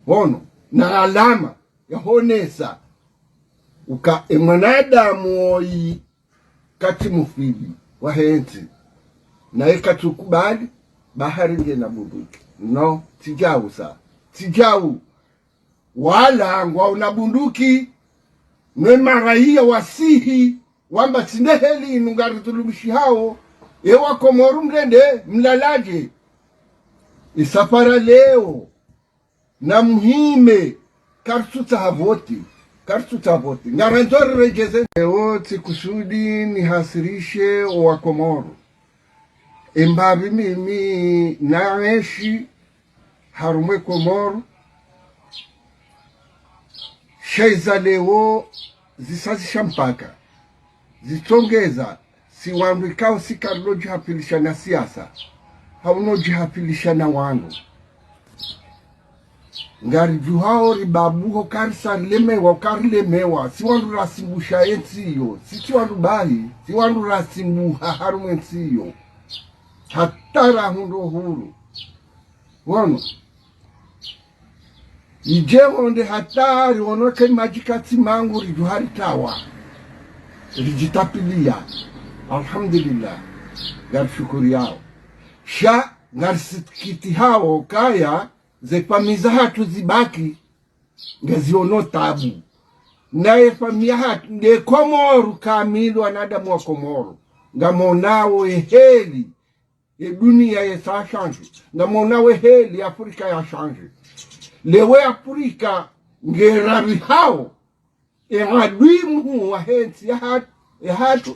Hono na alama ya honesa uka moinadamu woyi katsi mufidi wa entsi naye katsu kubali na buduki no tijau sa tijau wala ngwa una bunduki ne maraia wasihi wamba tindeheli inungari tulubishi hao ewa Komoru mrende mlalaje isafara leo na muhime katsu tahavoti ngaranzori rejeze wote kusudi ni hasirishe wa Komoru embabi mimi naeshi harumwe Komoru shaiza leo zisazisha mpaka zitongeza si wandu ikao si karlo jihapilisha na siasa hauno jihapilisha na wandu ngari juhao ribabuho karisa lemewa si wandu rasimbusha entsiyo si wandu bahi si wandu rasimbuha harume entsiyo hatara hundo huru wono ijewo nde hatari wonoke majikati mangu rijuhari tawa rijitapilia alhamdulillah ngari shukuri yao sha ngari sitkiti hao kaya zepamiza hatu zibaki ngeziono tabu nae famia hatu nge Komoru kamili wanadamu wa Komoru ngamonao eheli dunia yesa change ngamonao eheli Afrika ya change lewe Afrika ngerabi hao engadwimu wa entsi yahatru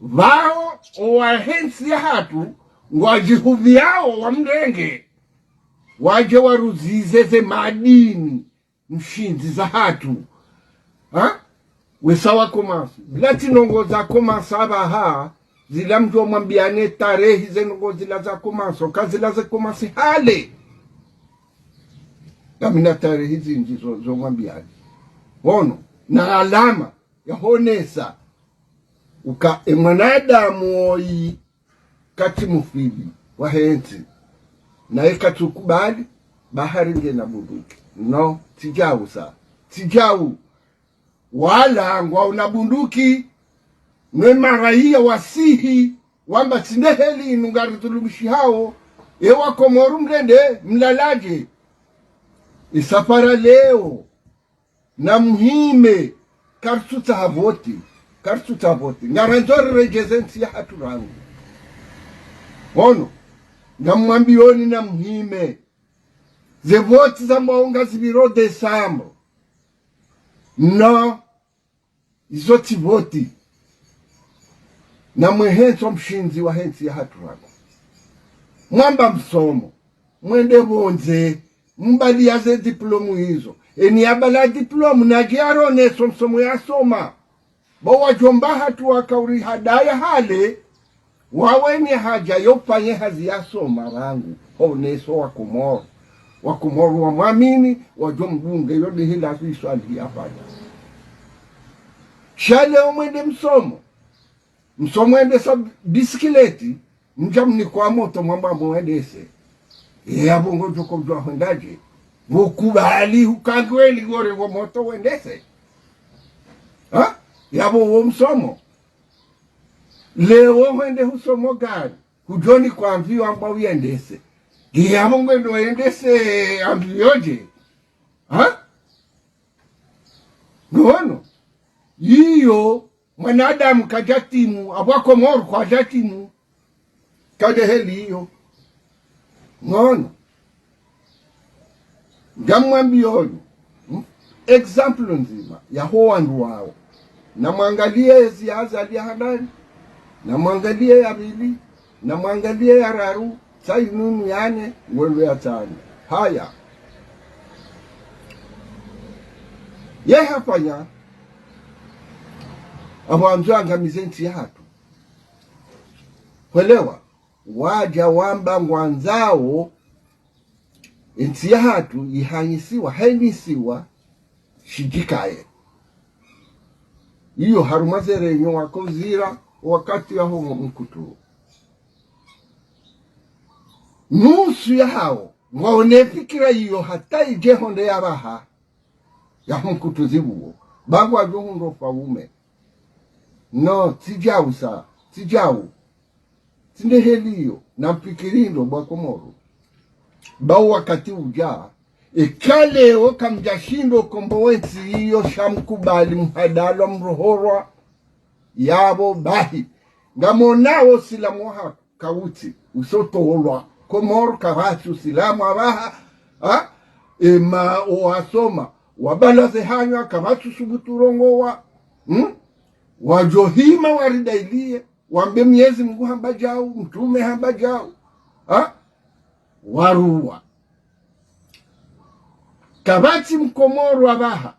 vao wa entsi yahatru wajihuviao wa mrenge waje waruzize ze madini mshinzi za hatu wesawa Komasi bila tinongo za Komasi abaha zila mtu mwambiane tarehi zenongo zila za Komasi okazila za Komasi hale kamina tarehi zinji zo mwambiane wono na alama ya honesa uka moinadamu woyi katsi mufidi wa entsi naye katsu kubali na buduki no tijau sa tijau wala ngwa una bunduki ne maraia wasihi wamba tindeheli inungari tulubishi hao ewa Komoru mrende mlalaje isafara leo na muhime katsu tahavoti ngaranzori rejeze yahatru rangu hono ngamwambioni na muhime ze voti za maunga zibiro Desambo no izoti voti na mwehenso mshinzi wa entsi yahatru rangu mwamba msomo mwende bonze mbali ya ze diplomu hizo eni abala diplomu na jiarone msomo ya soma bawa jomba hatu wakauri hadaya hale wawenye haja yopanye hazi ya soma rangu honeso wa Komoru wa mwamini wa jombunge yode hila suiswali ya fanya shale umwende msomo ende sa bisikileti mjamni kwa moto mwamba mwendese ya bongo joko mjua hundaje wukubali hukagweli gore wa moto wendese yabo wo msomo leo wende husomo gani hujoni kwa ambiyo amba uyendese yabo mwendo wendese ambiyoje ngono iyo moinadamu kajatimu abwa Komoru kwa jatimu kadeheli iyo ngono ngamwambiyoni example nzima ya howandu wao na mwangalie ziaza alia hadani na mwangalie ya bili na mwangalie ya raru sai nunu yane ngwendo ya tani haya ye hafanya abuanzwanga mizenti ya hatu kwelewa waja wamba ngwanzao entsi yahatru ihanyisiwa hainisiwa shijikaye iyo harumazere nyo wakozira wakati yaho mkutu nusu ya hao Mwaone fikira hiyo hata ije honde ya baha ya mkutuzibuo bagwa juhundo faume no tijau sa tijau tinde heliyo na mpikirindo bwa Komoro bau wakati uja ikaleo kamjashindo kombowensi hiyo shamkubali mhadalo mrohorwa yabo bahi ngamonao silamuha kawuti usotoholwa Komoro kawatu silamu abaha ema oasoma wabalaze hanywa kawatu subuturongowa wajohima waridailie wambe Mwenyezi Mungu hamba jau mtume hamba jau waruwa kabati mkomoro abaha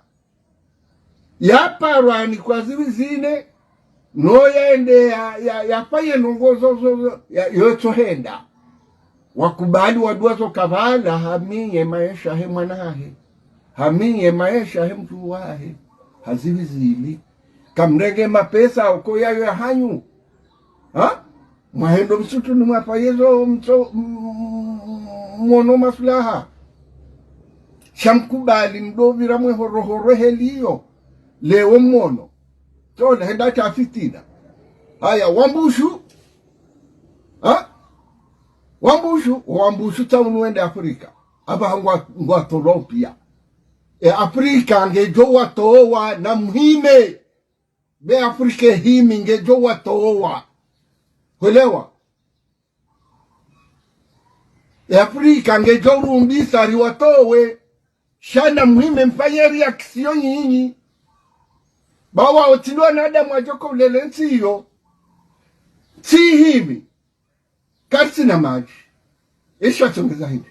yaparwani kwa zine no yaende yapaye nongozo yotohenda wakubali waduazo kavala haminye maisha he mwanahe haminye maisha he mtu wahe hazivizili kamrege mapesa uko yayo ya hanyu mwahendo msutu ni mwapayezo mwono maslaha shamkubali mdovira mwe horohoro heliyo lewo mwono tona henda chafitina haya wambushu wambushu taunu wende Afrika aba ngwa toropia Afrika ngejo watowa na mhime be Afrika himi ngejo watowa kwelewa Afrika ngejo rumbisa riwatowe shana mhime mfanye reaction nyinyi bawa otilwa na Adamu ajoko ulele ntiyo ti hivi katsi na maji ishatongeza hindi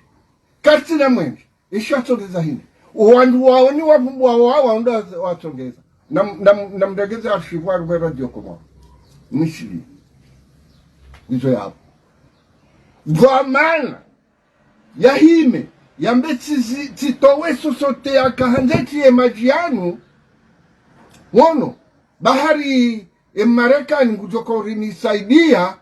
katsi na mwenji ishatongeza hindi uwandu wao ni wapumbwa wao ndo watongeza na mdegeza archivu wa radio Comores mishili hizo yao vamana ya hime ya mbeti titowe sosote ya kahanzeti ya majianu wono bahari Marekani kujoko rinisaidia